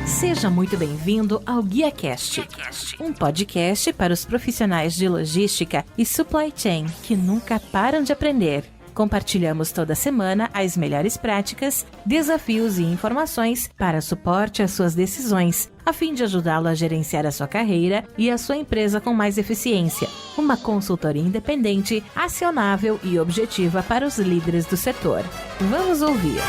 Seja muito bem-vindo ao GuiaCast, um podcast para os profissionais de logística e supply chain que nunca param de aprender. Compartilhamos toda semana as melhores práticas, desafios e informações para suporte às suas decisões, a fim de ajudá-lo a gerenciar a sua carreira e a sua empresa com mais eficiência. Uma consultoria independente, acionável e objetiva para os líderes do setor. Vamos ouvir!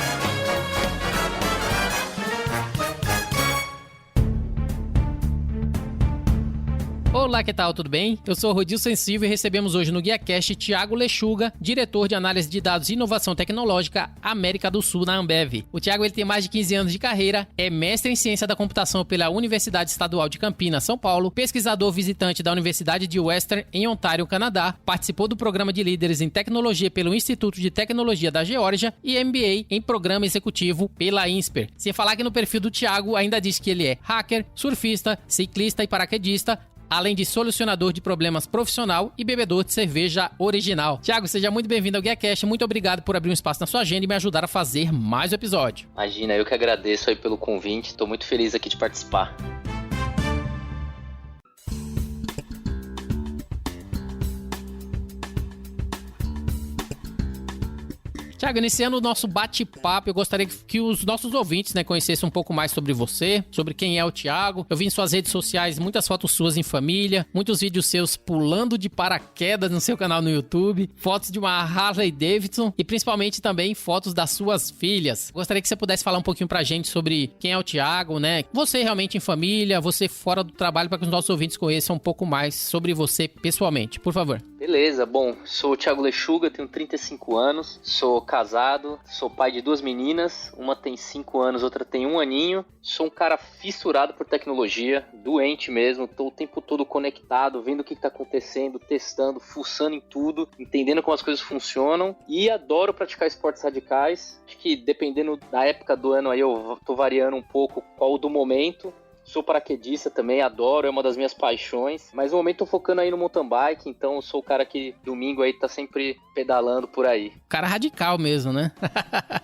Olá, que tal? Tudo bem? Eu sou o Rodilson Silva e recebemos hoje no GuiaCast Thiago Lechuga, diretor de análise de dados e inovação tecnológica América do Sul na Ambev. O Thiago ele tem mais de 15 anos de carreira, é mestre em ciência da computação pela Universidade Estadual de Campinas, São Paulo, pesquisador visitante da Universidade de Western em Ontário, Canadá, participou do programa de líderes em tecnologia pelo Instituto de Tecnologia da Geórgia e MBA em programa executivo pela INSPER. Sem falar que no perfil do Thiago ainda diz que ele é hacker, surfista, ciclista e paraquedista, além de solucionador de problemas profissional e bebedor de cerveja original. Thiago, seja muito bem-vindo ao GuiaCast. Muito obrigado por abrir um espaço na sua agenda e me ajudar a fazer mais um episódio. Imagina, eu que agradeço aí pelo convite. Estou muito feliz aqui de participar. Thiago, iniciando o nosso bate-papo, eu gostaria que os nossos ouvintes, conhecessem um pouco mais sobre você, sobre quem é o Thiago. Eu vi em suas redes sociais muitas fotos suas em família, muitos vídeos seus pulando de paraquedas no seu canal no YouTube, fotos de uma Harley Davidson e principalmente também fotos das suas filhas. Gostaria que você pudesse falar um pouquinho pra gente sobre quem é o Thiago, Você realmente em família, você fora do trabalho, para que os nossos ouvintes conheçam um pouco mais sobre você pessoalmente, por favor. Beleza, bom, sou o Thiago Lechuga, tenho 35 anos, sou casado, sou pai de 2 meninas, uma tem 5 anos, outra tem 1 aninho. Sou um cara fissurado por tecnologia, doente mesmo, tô o tempo todo conectado, vendo o que tá acontecendo, testando, fuçando em tudo, entendendo como as coisas funcionam e adoro praticar esportes radicais. Acho que dependendo da época do ano aí eu tô variando um pouco qual o do momento. Sou paraquedista também, adoro, é uma das minhas paixões. Mas no momento tô focando aí no mountain bike, então eu sou o cara que domingo aí tá sempre pedalando por aí. Cara radical mesmo, né?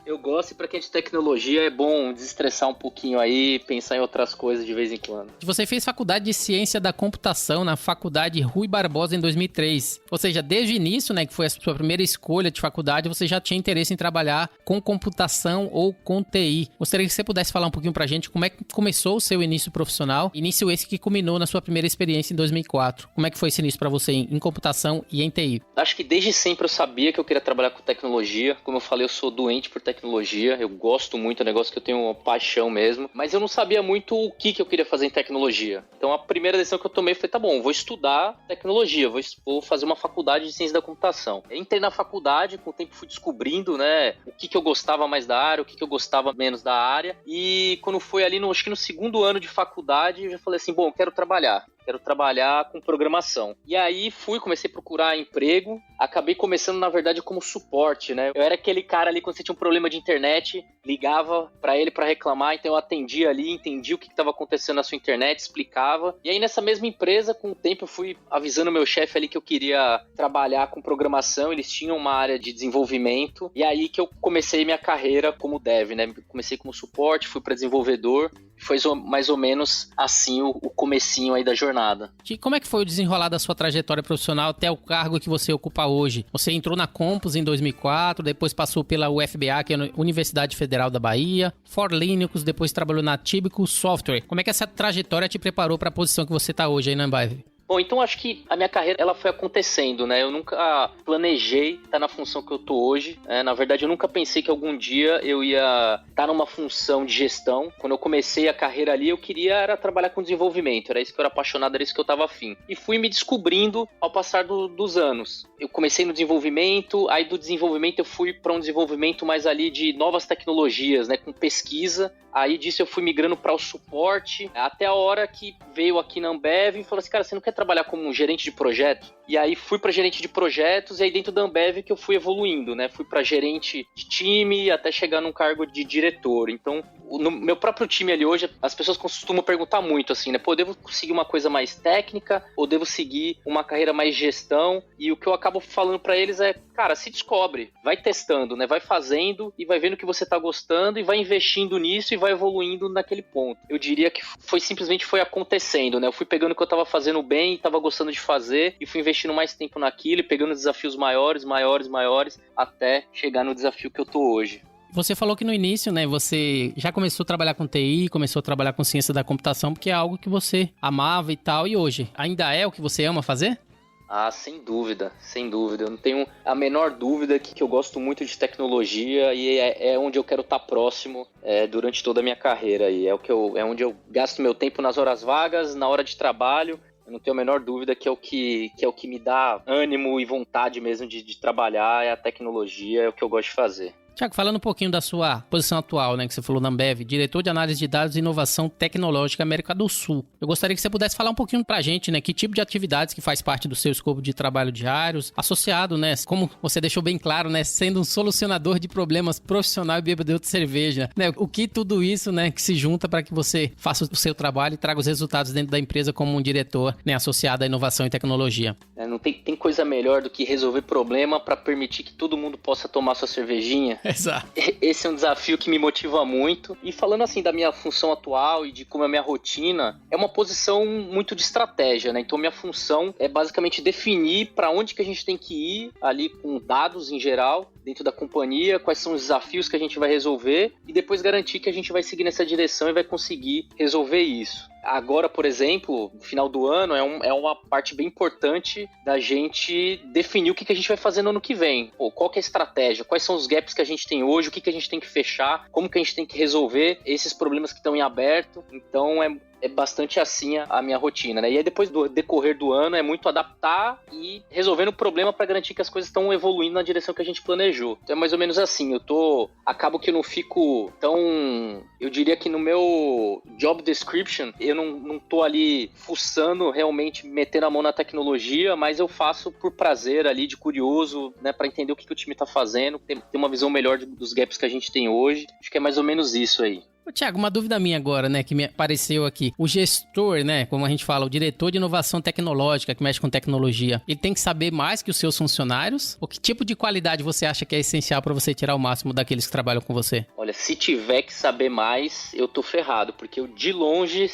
Eu gosto e pra quem é de tecnologia é bom desestressar um pouquinho aí, pensar em outras coisas de vez em quando. Você fez faculdade de ciência da computação na faculdade Rui Barbosa em 2003. Ou seja, desde o início, que foi a sua primeira escolha de faculdade, você já tinha interesse em trabalhar com computação ou com TI. Gostaria que você pudesse falar um pouquinho pra gente como é que começou o seu início profissional, início esse que culminou na sua primeira experiência em 2004. Como é que foi esse início para você em computação e em TI? Acho que desde sempre eu sabia que eu queria trabalhar com tecnologia. Como eu falei, eu sou doente por tecnologia, eu gosto muito, é um negócio que eu tenho uma paixão mesmo, mas eu não sabia muito o que eu queria fazer em tecnologia. Então a primeira decisão que eu tomei foi, tá bom, vou estudar tecnologia, vou fazer uma faculdade de ciência da computação. Eu entrei na faculdade, com o tempo fui descobrindo, o que eu gostava mais da área, o que eu gostava menos da área, e quando foi ali, acho que no segundo ano de faculdade, eu já falei assim, bom, eu quero trabalhar com programação. E aí comecei a procurar emprego, acabei começando, na verdade, como suporte, Eu era aquele cara ali, quando você tinha um problema de internet, ligava pra ele pra reclamar, então eu atendia ali, entendia o que estava acontecendo na sua internet, explicava. E aí nessa mesma empresa, com o tempo, eu fui avisando meu chefe ali que eu queria trabalhar com programação, eles tinham uma área de desenvolvimento, e aí que eu comecei minha carreira como dev, Comecei como suporte, fui pra desenvolvedor, foi mais ou menos assim o comecinho aí da jornada. E como é que foi o desenrolar da sua trajetória profissional até o cargo que você ocupa hoje? Você entrou na Compus em 2004, depois passou pela UFBA, que é a Universidade Federal da Bahia, For Linux, depois trabalhou na Tíbico Software. Como é que essa trajetória te preparou para a posição que você está hoje aí na Ambev? Bom, então acho que a minha carreira ela foi acontecendo, Eu nunca planejei estar na função que eu tô hoje. Na verdade, eu nunca pensei que algum dia eu ia estar numa função de gestão. Quando eu comecei a carreira ali, eu queria era trabalhar com desenvolvimento. Era isso que eu era apaixonado, era isso que eu estava afim. E fui me descobrindo ao passar dos anos. Eu comecei no desenvolvimento, aí do desenvolvimento eu fui para um desenvolvimento mais ali de novas tecnologias, com pesquisa. Aí disso eu fui migrando para o suporte, até a hora que veio aqui na Ambev e falou assim, cara, você não quer trabalhar como um gerente de projeto? e aí fui para gerente de projetos, e aí dentro da Ambev que eu fui evoluindo, né? Fui para gerente de time até chegar num cargo de diretor. Então, no meu próprio time ali hoje, as pessoas costumam perguntar muito assim, né? Pô, devo seguir uma coisa mais técnica ou devo seguir uma carreira mais gestão? E o que eu acabo falando para eles é, cara, se descobre, vai testando, né? Vai fazendo e vai vendo que você tá gostando e vai investindo nisso e vai evoluindo naquele ponto. Eu diria que simplesmente foi acontecendo, né? Eu fui pegando o que eu tava fazendo bem, tava gostando de fazer e fui investindo mais tempo naquilo e pegando desafios maiores, até chegar no desafio que eu tô hoje. Você falou que no início, né, você já começou a trabalhar com TI, começou a trabalhar com ciência da computação, porque é algo que você amava e tal, e hoje ainda é o que você ama fazer? Ah, sem dúvida. Eu não tenho a menor dúvida que eu gosto muito de tecnologia e é onde eu quero estar próximo durante toda a minha carreira. E é onde eu gasto meu tempo nas horas vagas, na hora de trabalho. Eu não tenho a menor dúvida que é o que me dá ânimo e vontade mesmo de trabalhar, é a tecnologia, é o que eu gosto de fazer. Tiago, falando um pouquinho da sua posição atual, né, que você falou na Ambev, diretor de análise de dados e inovação tecnológica América do Sul. Eu gostaria que você pudesse falar um pouquinho pra gente, né, que tipo de atividades que faz parte do seu escopo de trabalho diários, associado, né, como você deixou bem claro, né, sendo um solucionador de problemas profissional e bebedor de cerveja, né, o que tudo isso, né, que se junta para que você faça o seu trabalho e traga os resultados dentro da empresa como um diretor, né, associado à inovação e tecnologia. Não tem coisa melhor do que resolver problema para permitir que todo mundo possa tomar sua cervejinha. Exato. Esse é um desafio que me motiva muito. E falando assim da minha função atual e de como é a minha rotina, é uma posição muito de estratégia, né? Então minha função é basicamente definir para onde que a gente tem que ir ali com dados em geral dentro da companhia, quais são os desafios que a gente vai resolver e depois garantir que a gente vai seguir nessa direção e vai conseguir resolver isso. Agora, por exemplo, no final do ano, é uma parte bem importante da gente definir o que a gente vai fazer no ano que vem. Pô, qual que é a estratégia? Quais são os gaps que a gente tem hoje? O que a gente tem que fechar? Como que a gente tem que resolver esses problemas que estão em aberto? Então, é bastante assim a minha rotina, né? E aí depois do decorrer do ano é muito adaptar e resolvendo o problema para garantir que as coisas estão evoluindo na direção que a gente planejou. Então é mais ou menos assim, acabo que eu não fico tão, eu diria que no meu job description, eu não tô ali fuçando realmente, metendo a mão na tecnologia, mas eu faço por prazer ali, de curioso, né? Para entender o que o time tá fazendo, ter uma visão melhor dos gaps que a gente tem hoje. Acho que é mais ou menos isso aí. Ô, Tiago, uma dúvida minha agora, né, que me apareceu aqui. O gestor, né, como a gente fala, o diretor de inovação tecnológica que mexe com tecnologia, ele tem que saber mais que os seus funcionários? Ou que tipo de qualidade você acha que é essencial para você tirar o máximo daqueles que trabalham com você? Olha, se tiver que saber mais, eu tô ferrado, porque eu de longe,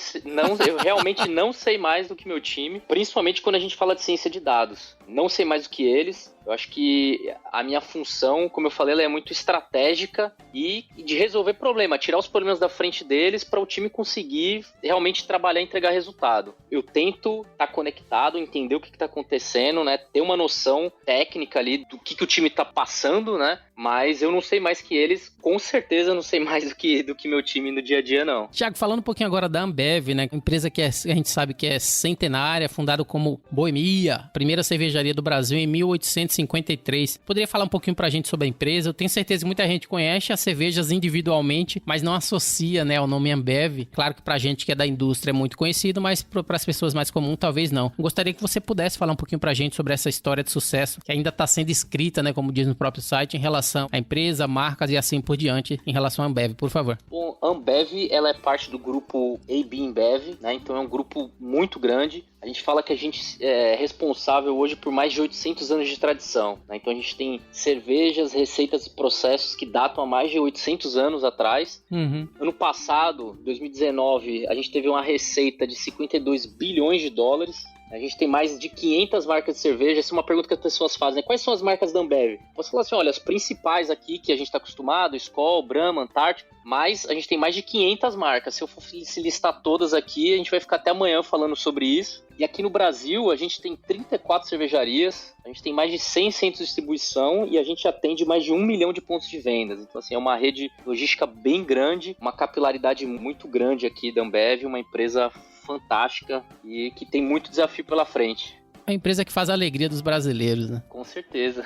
eu realmente não sei mais do que meu time, principalmente quando a gente fala de ciência de dados. Não sei mais do que eles. Eu acho que a minha função, como eu falei, ela é muito estratégica e de resolver problema, tirar os problemas da frente deles para o time conseguir realmente trabalhar e entregar resultado. Eu tento estar conectado, entender o que está acontecendo, né? Ter uma noção técnica ali do que o time está passando, né? Mas eu não sei mais que eles, com certeza não sei mais do que meu time no dia a dia, não. Tiago, falando um pouquinho agora da Ambev, né? Empresa que a gente sabe que é centenária, fundada como Boemia, primeira cervejaria do Brasil em 1853. Poderia falar um pouquinho pra gente sobre a empresa? Eu tenho certeza que muita gente conhece as cervejas individualmente, mas não associa, né, ao nome Ambev. Claro que pra gente que é da indústria é muito conhecido, mas para as pessoas mais comuns talvez não. Gostaria que você pudesse falar um pouquinho pra gente sobre essa história de sucesso que ainda está sendo escrita, né, como diz no próprio site, em relação à empresa, marcas e assim por diante, em relação à Ambev, por favor. Bom, a Ambev, ela é parte do grupo AB InBev, né? Então é um grupo muito grande. A gente fala que a gente é responsável hoje por mais de 800 anos de tradição, né? Então a gente tem cervejas, receitas e processos que datam há mais de 800 anos atrás. Ano passado, 2019, a gente teve uma receita de 52 bilhões de dólares. A gente tem mais de 500 marcas de cerveja. Essa é uma pergunta que as pessoas fazem, né? Quais são as marcas da Ambev? Você fala assim, olha, as principais aqui que a gente está acostumado, Skol, Brahma, Antártica, mas a gente tem mais de 500 marcas. Se eu for se listar todas aqui, a gente vai ficar até amanhã falando sobre isso. E aqui no Brasil, a gente tem 34 cervejarias, a gente tem mais de 100 centros de distribuição e a gente atende mais de 1 milhão de pontos de vendas. Então, assim, é uma rede logística bem grande, uma capilaridade muito grande aqui da Ambev, uma empresa fantástica e que tem muito desafio pela frente. A empresa que faz a alegria dos brasileiros, né? Com certeza.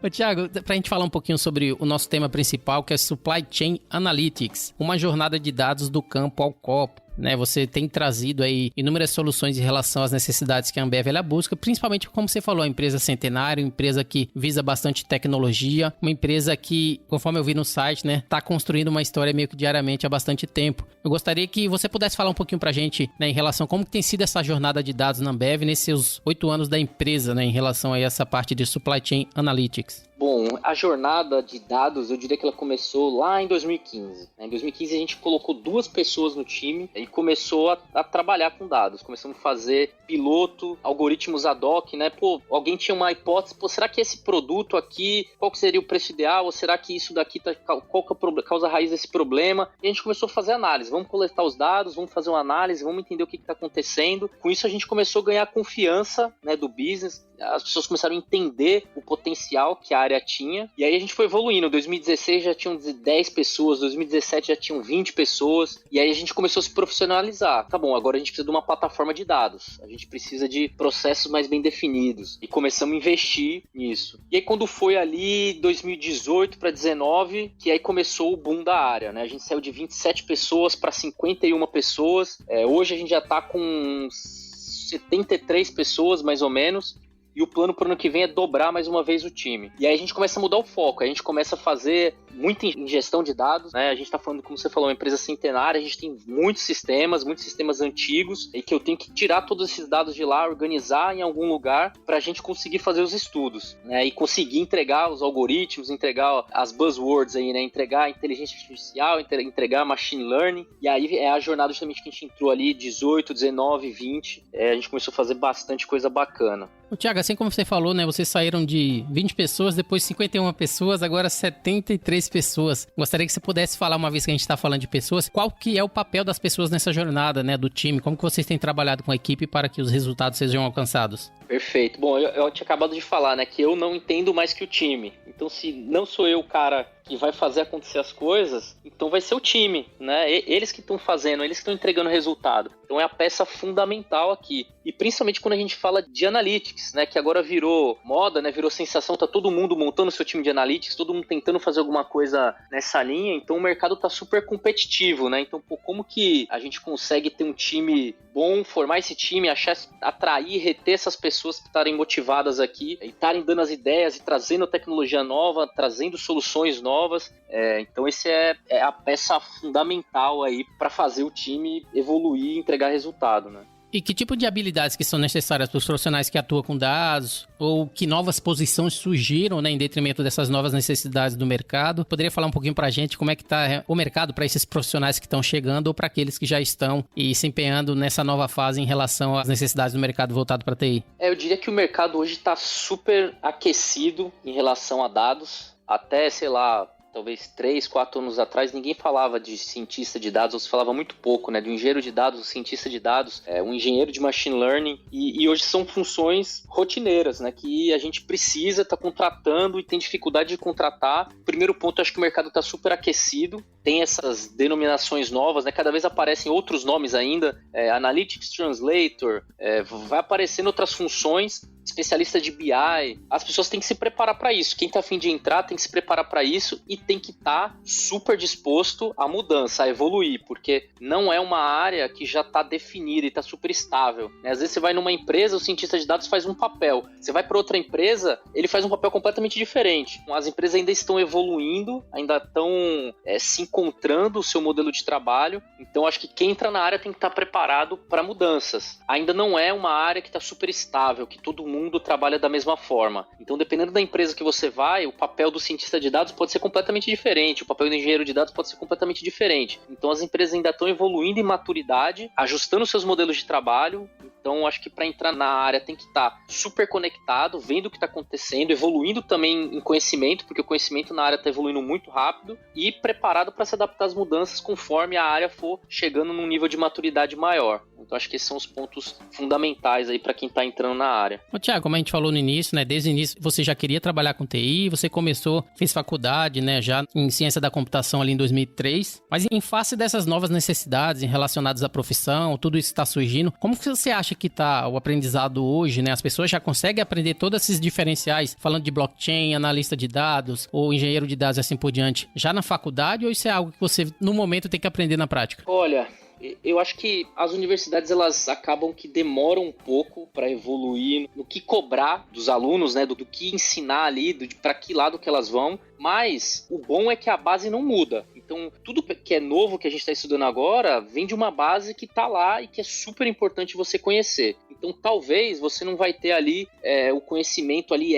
Ô, Tiago, pra gente falar um pouquinho sobre o nosso tema principal, que é Supply Chain Analytics, uma jornada de dados do campo ao copo. né? Você tem trazido aí inúmeras soluções em relação às necessidades que a Ambev ela busca, principalmente como você falou, a empresa centenária, uma empresa que visa bastante tecnologia, uma empresa que, conforme eu vi no site, né, tá construindo uma história meio que diariamente há bastante tempo. Eu gostaria que você pudesse falar um pouquinho pra gente, né, em relação a como que tem sido essa jornada de dados na Ambev nesses seus 8 anos da empresa, né, em relação a essa parte de Supply Chain Analytics. Bom, a jornada de dados, eu diria que ela começou lá em 2015. Em 2015 a gente colocou 2 pessoas no time e começou a trabalhar com dados. Começamos a fazer piloto, algoritmos ad hoc, né? Pô, alguém tinha uma hipótese, pô, será que esse produto aqui, qual que seria o preço ideal? Ou será que isso daqui, qual que é a causa raiz desse problema? E a gente começou a fazer análise. Vamos coletar os dados, vamos fazer uma análise, vamos entender o que está acontecendo. Com isso a gente começou a ganhar confiança, né, do business. As pessoas começaram a entender o potencial que a área tinha, e aí a gente foi evoluindo. Em 2016 já tinham 10 pessoas, 2017 já tinham 20 pessoas, e aí a gente começou a se profissionalizar. Tá bom, agora a gente precisa de uma plataforma de dados, a gente precisa de processos mais bem definidos, e começamos a investir nisso. E aí quando foi ali 2018 para 2019, que aí começou o boom da área, né? A gente saiu de 27 pessoas para 51 pessoas, hoje a gente já tá com 73 pessoas mais ou menos, e o plano para o ano que vem é dobrar mais uma vez o time. E aí a gente começa a mudar o foco, a gente começa a fazer muita ingestão de dados, né? A gente está falando, como você falou, uma empresa centenária, a gente tem muitos sistemas antigos, e que eu tenho que tirar todos esses dados de lá, organizar em algum lugar para a gente conseguir fazer os estudos, né? E conseguir entregar os algoritmos, entregar as buzzwords aí, né? Entregar a inteligência artificial, entregar machine learning. E aí é a jornada justamente que a gente entrou ali, 18, 19, 20. A gente começou a fazer bastante coisa bacana. Ô, Thiago, assim como você falou, né, vocês saíram de 20 pessoas, depois 51 pessoas, agora 73 pessoas. Gostaria que você pudesse falar, uma vez que a gente está falando de pessoas, qual que é o papel das pessoas nessa jornada, né, do time? Como que vocês têm trabalhado com a equipe para que os resultados sejam alcançados? Perfeito. Bom, eu tinha acabado de falar, né, que eu não entendo mais que o time. Então, se não sou eu o cara que vai fazer acontecer as coisas, então vai ser o time, né? Eles que estão fazendo, eles que estão entregando resultado. Então é a peça fundamental aqui. E principalmente quando a gente fala de analytics, né? Que agora virou moda, né? Virou sensação, tá todo mundo montando seu time de analytics, todo mundo tentando fazer alguma coisa nessa linha. Então o mercado tá super competitivo, né? Então, pô, como que a gente consegue ter um time bom, formar esse time, atrair, reter essas pessoas que estarem motivadas aqui e estarem dando as ideias e trazendo tecnologia nova, trazendo soluções novas. Então esse é a peça fundamental aí para fazer o time evoluir e entregar resultado, né? E que tipo de habilidades que são necessárias para os profissionais que atuam com dados, ou que novas posições surgiram, né, em detrimento dessas novas necessidades do mercado? Poderia falar um pouquinho para a gente como é que está o mercado para esses profissionais que estão chegando ou para aqueles que já estão e se empenhando nessa nova fase em relação às necessidades do mercado voltado para a TI? Eu diria que o mercado hoje está super aquecido em relação a dados. Até, sei lá, talvez 3, 4 anos atrás, ninguém falava de cientista de dados, ou se falava muito pouco, né? Do engenheiro de dados, do cientista de dados, um engenheiro de machine learning, e hoje são funções rotineiras, né? Que a gente precisa estar contratando e tem dificuldade de contratar. Primeiro ponto, acho que o mercado está super aquecido, tem essas denominações novas, né? Cada vez aparecem outros nomes ainda, Analytics Translator, vai aparecendo outras funções, especialista de BI. As pessoas têm que se preparar para isso. Quem está a fim de entrar tem que se preparar para isso e tem que estar super disposto à mudança, a evoluir, porque não é uma área que já está definida e está super estável, né? Às vezes você vai numa empresa, o cientista de dados faz um papel. Você vai para outra empresa, ele faz um papel completamente diferente. As empresas ainda estão evoluindo, ainda estão se encontrando o seu modelo de trabalho. Então, acho que quem entra na área tem que estar preparado para mudanças. Ainda não é uma área que está super estável, que todo mundo trabalha da mesma forma. Então, dependendo da empresa que você vai, o papel do cientista de dados pode ser completamente diferente, o papel do engenheiro de dados pode ser completamente diferente. Então, as empresas ainda estão evoluindo em maturidade, ajustando seus modelos de trabalho. Então, acho que para entrar na área tem que estar super conectado, vendo o que está acontecendo, evoluindo também em conhecimento, porque o conhecimento na área está evoluindo muito rápido, e preparado para se adaptar às mudanças conforme a área for chegando num nível de maturidade maior. Então, acho que esses são os pontos fundamentais aí para quem está entrando na área. Ô, Thiago, como a gente falou no início, né? Desde o início você já queria trabalhar com TI, você começou, fez faculdade, né? Já em ciência da computação ali em 2003. Mas em face dessas novas necessidades relacionadas à profissão, tudo isso está surgindo, como que você acha que está o aprendizado hoje, né? As pessoas já conseguem aprender todos esses diferenciais, falando de blockchain, analista de dados, ou engenheiro de dados e assim por diante, já na faculdade, ou isso é algo que você, no momento, tem que aprender na prática? Olha, Eu acho que as universidades, elas acabam que demoram um pouco para evoluir no que cobrar dos alunos, né? Do que ensinar ali, para que lado que elas vão. Mas o bom é que a base não muda. Então, tudo que é novo que a gente está estudando agora vem de uma base que está lá e que é super importante você conhecer. Então, talvez você não vai ter ali o conhecimento ali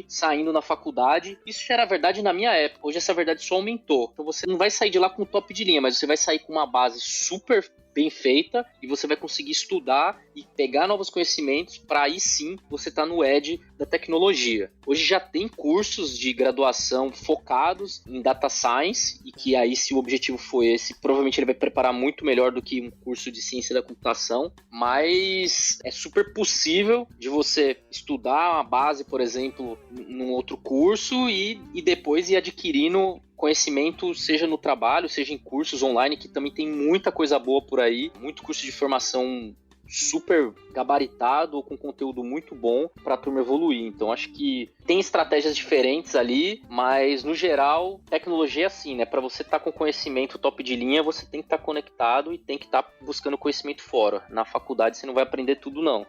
saindo na faculdade. Isso já era verdade na minha época. Hoje essa verdade só aumentou. Então, você não vai sair de lá com top de linha, mas você vai sair com uma base super bem feita e você vai conseguir estudar e pegar novos conhecimentos para aí sim você estar no edge da tecnologia. Hoje já tem cursos de graduação focados em data science e que aí, se o objetivo for esse, provavelmente ele vai preparar muito melhor do que um curso de ciência da computação, mas é super possível de você estudar uma base, por exemplo, num outro curso e depois ir adquirindo conhecimento, seja no trabalho, seja em cursos online, que também tem muita coisa boa por aí, muito curso de formação super gabaritado, com conteúdo muito bom para a turma evoluir. Então acho que tem estratégias diferentes ali, mas no geral, tecnologia é assim, né? Para você estar com conhecimento top de linha, você tem que estar conectado e tem que estar buscando conhecimento fora. Na faculdade você não vai aprender tudo, não.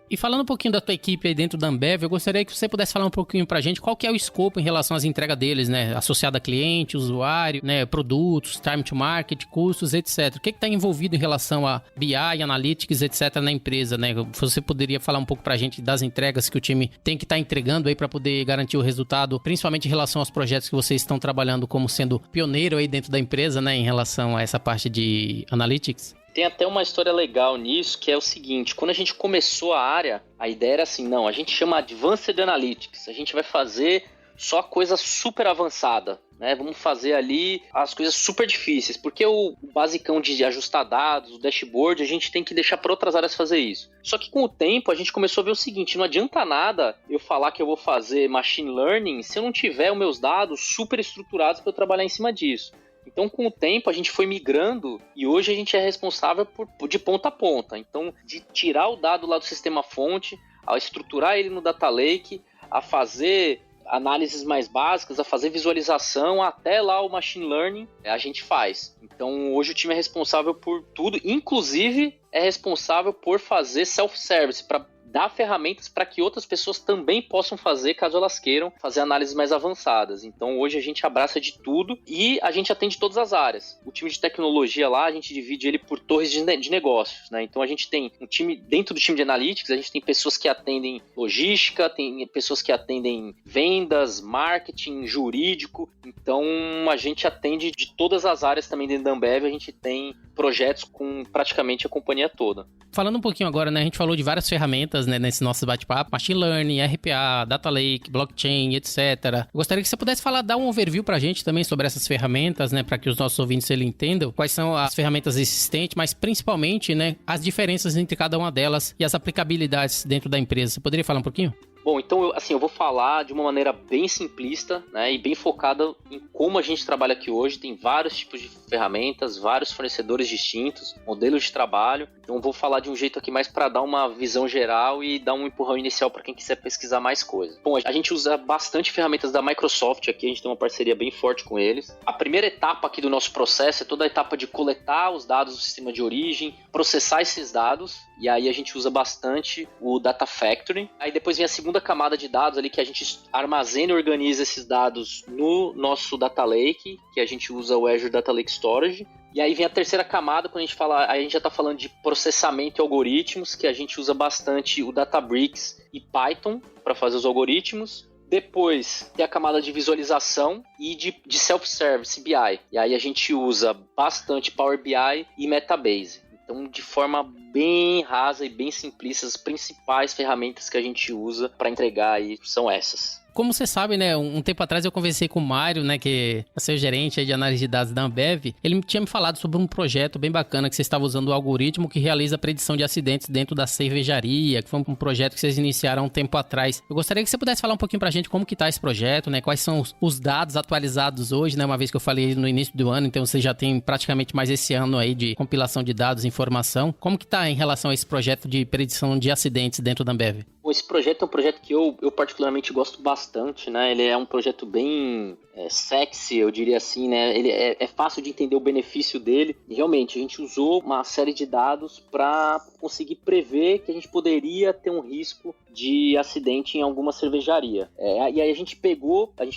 E falando um pouquinho da tua equipe aí dentro da Ambev, eu gostaria que você pudesse falar um pouquinho pra gente qual que é o escopo em relação às entregas deles, né? Associado a cliente, usuário, né? Produtos, time to market, custos, etc. O que está envolvido em relação a BI, Analytics, etc. na empresa, né? Você poderia falar um pouco pra gente das entregas que o time tem que estar entregando aí para poder garantir o resultado, principalmente em relação aos projetos que vocês estão trabalhando como sendo pioneiro aí dentro da empresa, né? Em relação a essa parte de Analytics? Tem até uma história legal nisso, que é o seguinte: quando a gente começou a área, a ideia era assim, não, a gente chama Advanced Analytics, a gente vai fazer só coisa super avançada, né? Vamos fazer ali as coisas super difíceis, porque o basicão de ajustar dados, o dashboard, a gente tem que deixar para outras áreas fazer isso. Só que com o tempo a gente começou a ver o seguinte: não adianta nada eu falar que eu vou fazer machine learning se eu não tiver os meus dados super estruturados para eu trabalhar em cima disso. Então, com o tempo, a gente foi migrando e hoje a gente é responsável de ponta a ponta. Então, de tirar o dado lá do sistema fonte, a estruturar ele no Data Lake, a fazer análises mais básicas, a fazer visualização, até lá o Machine Learning, a gente faz. Então, hoje o time é responsável por tudo, inclusive é responsável por fazer self-service, para dar ferramentas para que outras pessoas também possam fazer, caso elas queiram fazer análises mais avançadas. Então hoje a gente abraça de tudo e a gente atende todas as áreas. O time de tecnologia lá, a gente divide ele por torres de negócios, né? Então a gente tem um time, dentro do time de Analytics, a gente tem pessoas que atendem logística, tem pessoas que atendem vendas, marketing, jurídico. Então a gente atende de todas as áreas também dentro da Ambev, a gente tem projetos com praticamente a companhia toda. Falando um pouquinho agora, né, a gente falou de várias ferramentas, né, nesse nosso bate-papo, Machine Learning, RPA, Data Lake, Blockchain, etc. Eu gostaria que você pudesse dar um overview pra gente também sobre essas ferramentas, né, para que os nossos ouvintes ele entendam quais são as ferramentas existentes, mas principalmente, né, as diferenças entre cada uma delas e as aplicabilidades dentro da empresa. Você poderia falar um pouquinho? Bom, então eu vou falar de uma maneira bem simplista, né, e bem focada em como a gente trabalha aqui hoje. Tem vários tipos de ferramentas, vários fornecedores distintos, modelos de trabalho. Então eu vou falar de um jeito aqui mais para dar uma visão geral e dar um empurrão inicial para quem quiser pesquisar mais coisas. Bom, a gente usa bastante ferramentas da Microsoft aqui, a gente tem uma parceria bem forte com eles. A primeira etapa aqui do nosso processo é toda a etapa de coletar os dados do sistema de origem, processar esses dados, e aí a gente usa bastante o Data Factory. Aí depois vem a segunda camada de dados ali, que a gente armazena e organiza esses dados no nosso Data Lake, que a gente usa o Azure Data Lake Storage. E aí vem a terceira camada, quando a gente fala, a gente já está falando de processamento e algoritmos, que a gente usa bastante o Databricks e Python para fazer os algoritmos. Depois tem a camada de visualização e de self-service BI. E aí a gente usa bastante Power BI e Metabase. Então, de forma bem rasa e bem simplista, as principais ferramentas que a gente usa para entregar aí são essas. Como você sabe, né, um tempo atrás eu conversei com o Mário, né, que é seu gerente aí de análise de dados da Ambev. Ele tinha me falado sobre um projeto bem bacana que você estava usando o algoritmo que realiza a predição de acidentes dentro da cervejaria, que foi um projeto que vocês iniciaram há um tempo atrás. Eu gostaria que você pudesse falar um pouquinho pra gente como que tá esse projeto, né, quais são os dados atualizados hoje, né, uma vez que eu falei no início do ano, então você já tem praticamente mais esse ano aí de compilação de dados e informação. Como que tá em relação a esse projeto de predição de acidentes dentro da Ambev? Esse projeto é um projeto que eu particularmente gosto bastante, bastante, né? Ele é um projeto bem sexy, eu diria assim, né? Ele é fácil de entender o benefício dele. E realmente, a gente usou uma série de dados para conseguir prever que a gente poderia ter um risco de acidente em alguma cervejaria. E aí a gente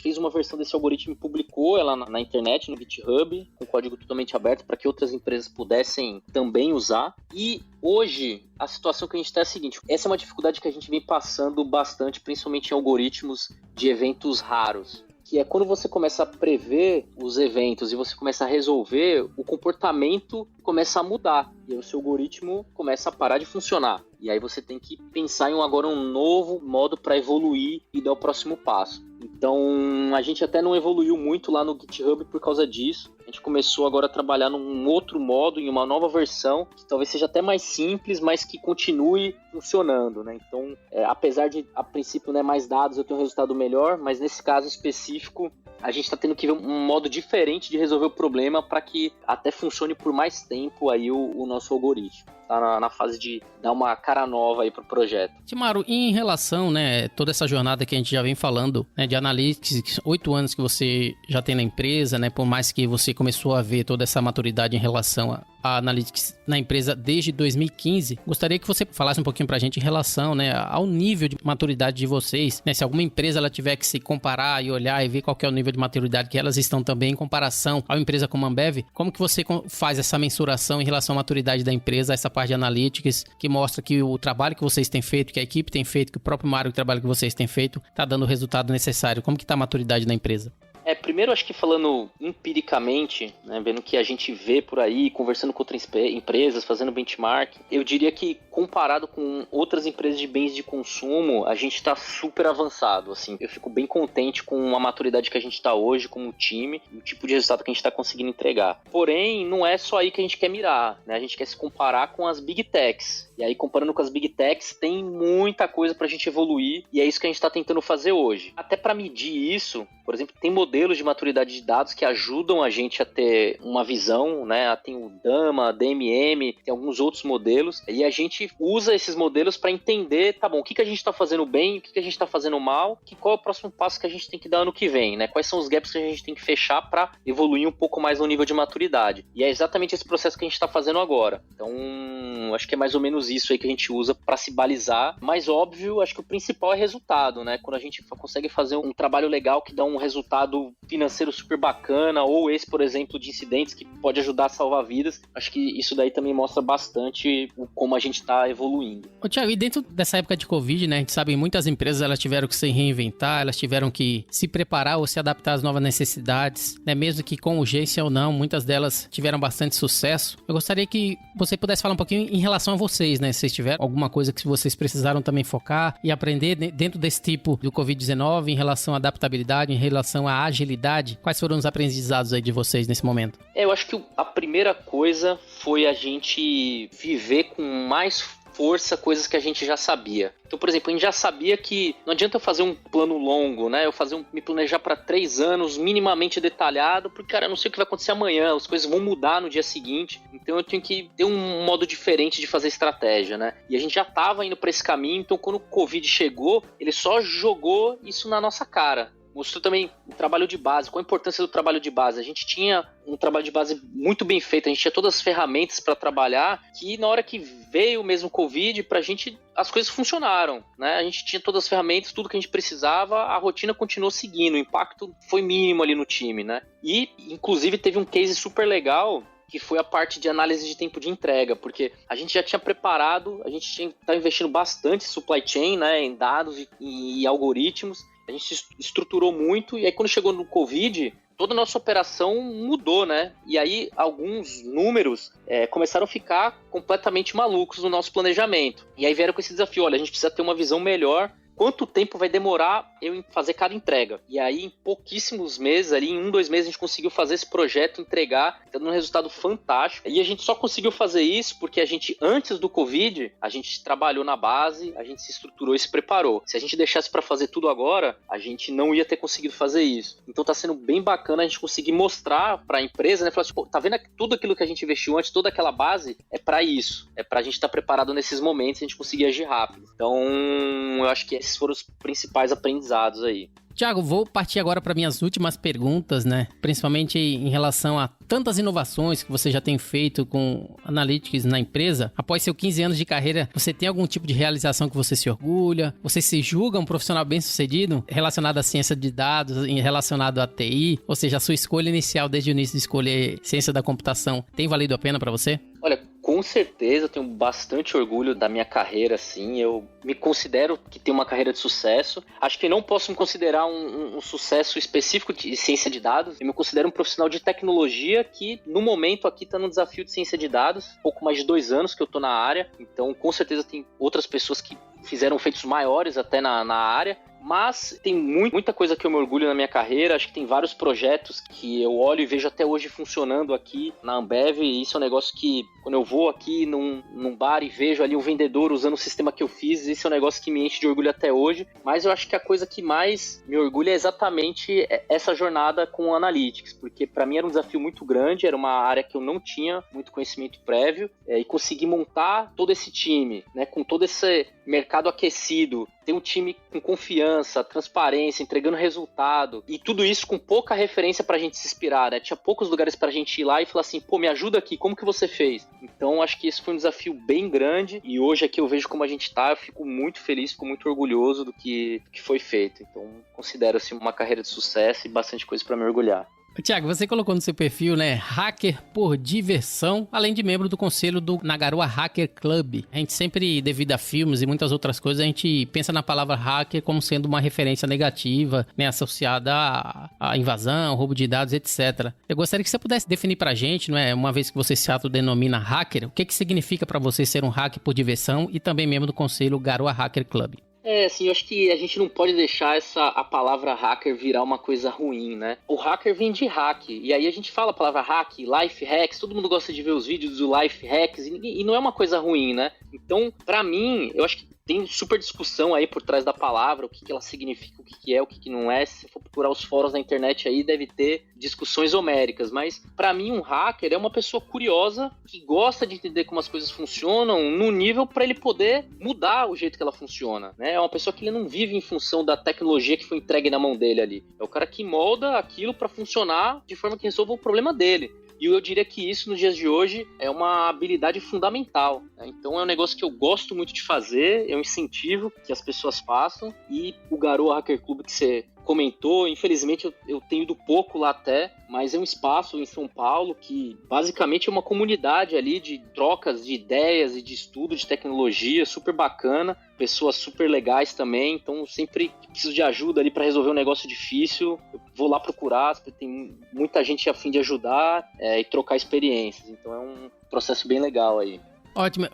fez uma versão desse algoritmo e publicou ela na internet, no GitHub, com código totalmente aberto para que outras empresas pudessem também usar. E hoje, a situação que a gente está é a seguinte: essa é uma dificuldade que a gente vem passando bastante, principalmente em algoritmos de eventos raros, que é quando você começa a prever os eventos e você começa a resolver, o comportamento começa a mudar e aí o seu algoritmo começa a parar de funcionar. E aí você tem que pensar em agora um novo modo para evoluir e dar o próximo passo. Então, a gente até não evoluiu muito lá no GitHub por causa disso. A gente começou agora a trabalhar num outro modo, em uma nova versão, que talvez seja até mais simples, mas que continue funcionando, né? Então, apesar de, a princípio, né, mais dados, eu tenho um resultado melhor, mas nesse caso específico, a gente está tendo que ver um modo diferente de resolver o problema para que até funcione por mais tempo aí o nosso algoritmo. Tá na fase de dar uma cara nova aí pro projeto. Timaru, em relação, né, toda essa jornada que a gente já vem falando, né, de Analytics, 8 anos que você já tem na empresa, né, por mais que você começou a ver toda essa maturidade em relação a Analytics na empresa desde 2015, gostaria que você falasse um pouquinho pra gente em relação, né, ao nível de maturidade de vocês, né, se alguma empresa ela tiver que se comparar e olhar e ver qual que é o nível de maturidade que elas estão também em comparação a uma empresa como a Ambev, como que você faz essa mensuração em relação à maturidade da empresa, essa parte de Analytics, que mostra que o trabalho que vocês têm feito, que a equipe tem feito, que o próprio Mário, o trabalho que vocês têm feito, está dando o resultado necessário. Como que está a maturidade da empresa? Primeiro acho que falando empiricamente, né, vendo o que a gente vê por aí, conversando com outras empresas, fazendo benchmark, eu diria que comparado com outras empresas de bens de consumo, a gente está super avançado, assim. Eu fico bem contente com a maturidade que a gente está hoje como time, o tipo de resultado que a gente está conseguindo entregar. Porém, não é só aí que a gente quer mirar, né? A gente quer se comparar com as Big Techs. E aí, comparando com as Big Techs, tem muita coisa pra gente evoluir, e é isso que a gente está tentando fazer hoje. Até para medir isso, por exemplo, tem modelos de maturidade de dados que ajudam a gente a ter uma visão, né? Tem o DAMA, DMM, tem alguns outros modelos, e a gente usa esses modelos para entender, tá bom, o que a gente está fazendo bem, o que a gente está fazendo mal, qual é o próximo passo que a gente tem que dar ano que vem, né? Quais são os gaps que a gente tem que fechar para evoluir um pouco mais no nível de maturidade. E é exatamente esse processo que a gente está fazendo agora. Então, acho que é mais ou menos isso aí que a gente usa para se balizar. Mas óbvio, acho que o principal é resultado, né? Quando a gente consegue fazer um trabalho legal que dá um resultado financeiro super bacana, ou esse, por exemplo, de incidentes que pode ajudar a salvar vidas, acho que isso daí também mostra bastante como a gente está evoluindo. Ô, Thiago, e dentro dessa época de Covid, né, a gente sabe que muitas empresas elas tiveram que se reinventar, elas tiveram que se preparar ou se adaptar às novas necessidades, né, mesmo que com urgência ou não, muitas delas tiveram bastante sucesso. Eu gostaria que você pudesse falar um pouquinho em relação a vocês, né, se vocês tiveram alguma coisa que vocês precisaram também focar e aprender dentro desse tipo do Covid-19 em relação à adaptabilidade, em relação à agilidade. Quais foram os aprendizados aí de vocês nesse momento? Eu acho que a primeira coisa foi a gente viver com mais força coisas que a gente já sabia. Então, por exemplo, a gente já sabia que não adianta eu fazer um plano longo, né? Me planejar para 3 anos minimamente detalhado, porque, cara, eu não sei o que vai acontecer amanhã, as coisas vão mudar no dia seguinte, então eu tenho que ter um modo diferente de fazer estratégia, né? E a gente já estava indo para esse caminho, então quando o Covid chegou, ele só jogou isso na nossa cara. Mostrou também o trabalho de base, qual a importância do trabalho de base. A gente tinha um trabalho de base muito bem feito, a gente tinha todas as ferramentas para trabalhar, que na hora que veio mesmo o Covid, pra gente as coisas funcionaram, né? A gente tinha todas as ferramentas, tudo que a gente precisava, a rotina continuou seguindo, o impacto foi mínimo ali no time, né? E, inclusive, teve um case super legal, que foi a parte de análise de tempo de entrega, porque a gente já tinha preparado, a gente estava investindo bastante em supply chain, né, em dados e algoritmos, a gente se estruturou muito, e aí quando chegou no Covid, toda a nossa operação mudou, né? E aí alguns números começaram a ficar completamente malucos no nosso planejamento. E aí vieram com esse desafio, olha, a gente precisa ter uma visão melhor, quanto tempo vai demorar eu fazer cada entrega. E aí, em pouquíssimos meses, ali em 1-2 meses, a gente conseguiu fazer esse projeto, entregar, dando um resultado fantástico. E a gente só conseguiu fazer isso porque a gente, antes do Covid, a gente trabalhou na base, a gente se estruturou e se preparou. Se a gente deixasse para fazer tudo agora, a gente não ia ter conseguido fazer isso. Então tá sendo bem bacana a gente conseguir mostrar para a empresa, né? Falar assim, pô, tá vendo tudo aquilo que a gente investiu antes, toda aquela base, é para isso. É pra gente estar preparado nesses momentos e a gente conseguir agir rápido. Então, eu acho que esses foram os principais aprendizados especializados aí. Tiago, vou partir agora para minhas últimas perguntas, né? Principalmente em relação a tantas inovações que você já tem feito com Analytics na empresa. Após seus 15 anos de carreira, você tem algum tipo de realização que você se orgulha? Você se julga um profissional bem-sucedido relacionado à ciência de dados, relacionado à TI? Ou seja, a sua escolha inicial desde o início de escolher ciência da computação tem valido a pena para você? Olha, com certeza eu tenho bastante orgulho da minha carreira, assim. Eu me considero que tenho uma carreira de sucesso. Acho que não posso me considerar um sucesso específico de ciência de dados. Eu me considero um profissional de tecnologia que, no momento, aqui está no desafio de ciência de dados. Pouco mais de 2 anos que eu estou na área. Então, com certeza, tem outras pessoas que fizeram feitos maiores até na área. Mas tem muita coisa que eu me orgulho na minha carreira. Acho que tem vários projetos que eu olho e vejo até hoje funcionando aqui na Ambev. E isso é um negócio que, quando eu vou aqui num bar e vejo ali um vendedor usando o sistema que eu fiz, isso é um negócio que me enche de orgulho até hoje. Mas eu acho que a coisa que mais me orgulha é exatamente essa jornada com o Analytics. Porque para mim era um desafio muito grande, era uma área que eu não tinha muito conhecimento prévio. E conseguir montar todo esse time, né, com todo esse mercado aquecido, ter um time com confiança, transparência, entregando resultado, e tudo isso com pouca referência pra gente se inspirar, né? Tinha poucos lugares pra gente ir lá e falar assim, pô, me ajuda aqui, como que você fez? Então, acho que esse foi um desafio bem grande, e hoje aqui eu vejo como a gente tá, eu fico muito feliz, fico muito orgulhoso do que foi feito. Então, considero assim uma carreira de sucesso e bastante coisa pra me orgulhar. Tiago, você colocou no seu perfil, né, hacker por diversão, além de membro do conselho do Nagaroa Hacker Club. A gente sempre, devido a filmes e muitas outras coisas, a gente pensa na palavra hacker como sendo uma referência negativa, né, associada à invasão, roubo de dados, etc. Eu gostaria que você pudesse definir pra gente, não é, uma vez que você se autodenomina hacker, o que significa pra você ser um hacker por diversão e também membro do conselho Garoa Hacker Club? Assim, eu acho que a gente não pode deixar a palavra hacker virar uma coisa ruim, né? O hacker vem de hack, e aí a gente fala a palavra hack, life hacks, todo mundo gosta de ver os vídeos do life hacks, e não é uma coisa ruim, né? Então, pra mim, eu acho que tem super discussão aí por trás da palavra, o que ela significa, o que é, o que não é. Se você for procurar os fóruns na internet aí, deve ter discussões homéricas. Mas, pra mim, um hacker é uma pessoa curiosa que gosta de entender como as coisas funcionam no nível pra ele poder mudar o jeito que ela funciona, né? É uma pessoa que ele não vive em função da tecnologia que foi entregue na mão dele ali. É o cara que molda aquilo pra funcionar de forma que resolva o problema dele. E eu diria que isso, nos dias de hoje, é uma habilidade fundamental, né? Então é um negócio que eu gosto muito de fazer, eu incentivo que as pessoas façam. E o Garoa Hacker Club que você comentou, infelizmente eu tenho ido pouco lá até, mas é um espaço em São Paulo que basicamente é uma comunidade ali de trocas de ideias e de estudo de tecnologia, super bacana, pessoas super legais também. Então sempre que preciso de ajuda ali para resolver um negócio difícil, eu vou lá procurar, tem muita gente a fim de ajudar e trocar experiências, então é um processo bem legal aí. Ótimo.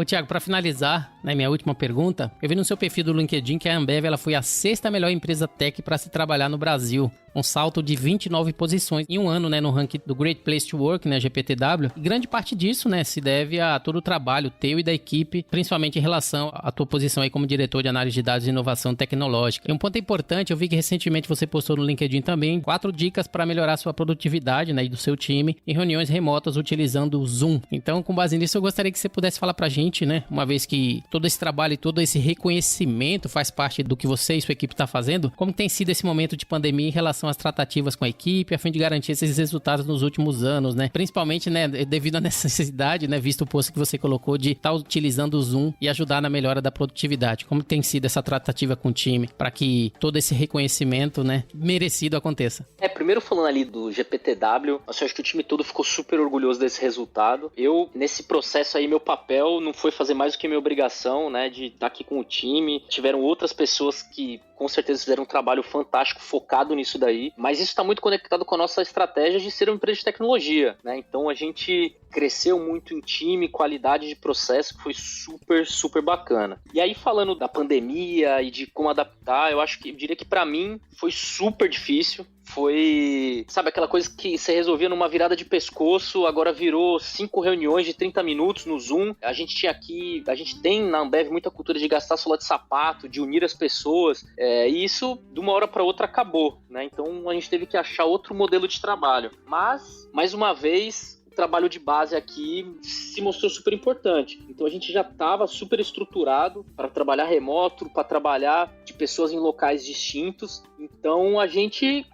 Tiago, para finalizar, né, minha última pergunta, eu vi no seu perfil do LinkedIn que a Ambev ela foi a 6ª melhor empresa tech para se trabalhar no Brasil. Um salto de 29 posições em um ano, né, no ranking do Great Place to Work, né, GPTW. E grande parte disso, né, se deve a todo o trabalho teu e da equipe, principalmente em relação à tua posição aí como diretor de análise de dados e inovação tecnológica. E um ponto importante, eu vi que recentemente você postou no LinkedIn também 4 dicas para melhorar sua produtividade, né, e do seu time em reuniões remotas utilizando o Zoom. Então, com base nisso, eu gostaria que você pudesse falar pra gente, né, uma vez que todo esse trabalho e todo esse reconhecimento faz parte do que você e sua equipe está fazendo, como tem sido esse momento de pandemia em relação às tratativas com a equipe, a fim de garantir esses resultados nos últimos anos, né? Principalmente, né, devido à necessidade, né, visto o post que você colocou de estar utilizando o Zoom e ajudar na melhora da produtividade. Como tem sido essa tratativa com o time para que todo esse reconhecimento, né, merecido aconteça? Primeiro falando ali do GPTW, eu acho que o time todo ficou super orgulhoso desse resultado. Eu, nesse processo aí, meu papel não foi fazer mais do que minha obrigação, né, de estar aqui com o time. Tiveram outras pessoas que com certeza fizeram um trabalho fantástico focado nisso daí, mas isso está muito conectado com a nossa estratégia de ser uma empresa de tecnologia, né? Então a gente cresceu muito em time, qualidade de processo, que foi super, super bacana. E aí falando da pandemia e de como adaptar, eu diria que para mim foi super difícil. Foi, sabe, aquela coisa que você resolvia numa virada de pescoço, agora virou 5 reuniões de 30 minutos no Zoom. A gente tem na Ambev muita cultura de gastar sola de sapato, de unir as pessoas, e isso de uma hora para outra acabou, né? Então a gente teve que achar outro modelo de trabalho. Mas, mais uma vez, trabalho de base aqui se mostrou super importante. Então a gente já estava super estruturado para trabalhar remoto, para trabalhar de pessoas em locais distintos. Então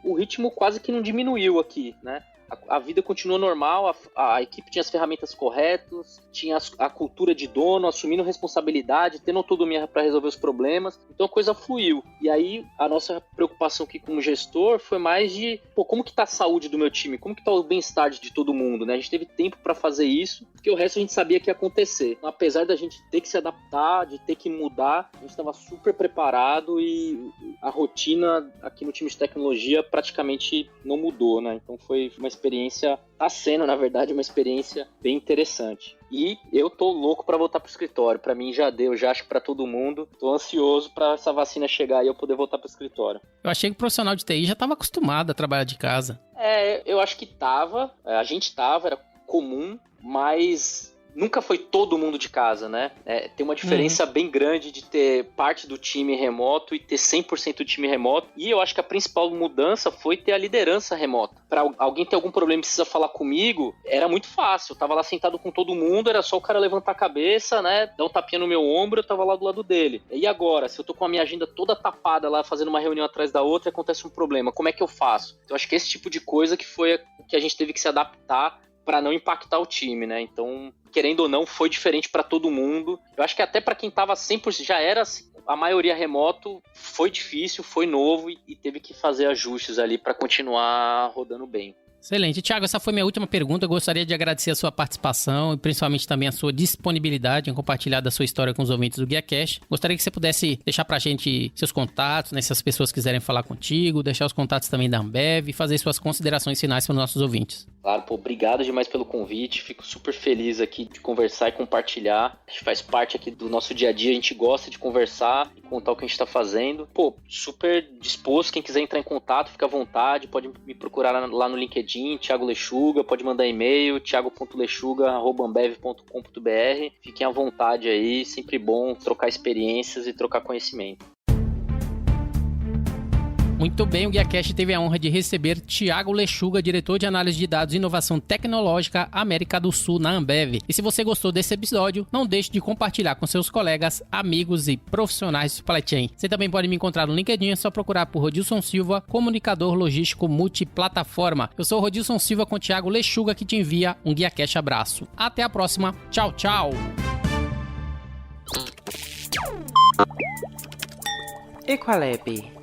o ritmo quase que não diminuiu aqui, né? A vida continuou normal, a equipe tinha as ferramentas corretas, tinha a cultura de dono, assumindo responsabilidade, tendo autonomia para resolver os problemas, então a coisa fluiu. E aí a nossa preocupação aqui como gestor foi mais de, como que tá a saúde do meu time, como que tá o bem-estar de todo mundo, né? A gente teve tempo para fazer isso, porque o resto a gente sabia que ia acontecer. Então, apesar da gente ter que se adaptar, de ter que mudar, a gente estava super preparado e a rotina aqui no time de tecnologia praticamente não mudou, né? Então foi uma experiência, tá sendo, na verdade, uma experiência bem interessante. E eu tô louco pra voltar pro escritório. Pra mim já deu, já acho que pra todo mundo. Tô ansioso pra essa vacina chegar e eu poder voltar pro escritório. Eu achei que o profissional de TI já tava acostumado a trabalhar de casa. Eu acho que tava, a gente tava, era comum, mas nunca foi todo mundo de casa, né? Tem uma diferença bem grande de ter parte do time remoto e ter 100% do time remoto. E eu acho que a principal mudança foi ter a liderança remota. Para alguém ter algum problema e precisa falar comigo, era muito fácil. Eu tava lá sentado com todo mundo, era só o cara levantar a cabeça, né? Dar um tapinha no meu ombro, eu tava lá do lado dele. E agora, se eu tô com a minha agenda toda tapada lá, fazendo uma reunião atrás da outra e acontece um problema, como é que eu faço? Eu acho que esse tipo de coisa que foi o que a gente teve que se adaptar para não impactar o time, né? Então, querendo ou não, foi diferente para todo mundo. Eu acho que até para quem tava 100%, já era a maioria remoto, foi difícil, foi novo e teve que fazer ajustes ali para continuar rodando bem. Excelente. Thiago, essa foi minha última pergunta. Eu gostaria de agradecer a sua participação e principalmente também a sua disponibilidade em compartilhar da sua história com os ouvintes do GuiaCast. Gostaria que você pudesse deixar pra gente seus contatos, né, se as pessoas quiserem falar contigo, deixar os contatos também da Ambev e fazer suas considerações finais para os nossos ouvintes. Claro, obrigado demais pelo convite. Fico super feliz aqui de conversar e compartilhar. A gente faz parte aqui do nosso dia a dia, a gente gosta de conversar e contar o que a gente tá fazendo. Super disposto, quem quiser entrar em contato, fica à vontade, pode me procurar lá no LinkedIn, Thiago Lechuga, pode mandar e-mail, thiago.lechuga@ambev.com.br. Fiquem à vontade aí, sempre bom trocar experiências e trocar conhecimento. Muito bem, o GuiaCast teve a honra de receber Thiago Lechuga, diretor de análise de dados e inovação tecnológica América do Sul na Ambev. E se você gostou desse episódio, não deixe de compartilhar com seus colegas, amigos e profissionais de supply chain. Você também pode me encontrar no LinkedIn, é só procurar por Rodilson Silva, comunicador logístico multiplataforma. Eu sou o Rodilson Silva com Thiago Lechuga, que te envia um GuiaCast abraço. Até a próxima. Tchau, tchau. Equalab.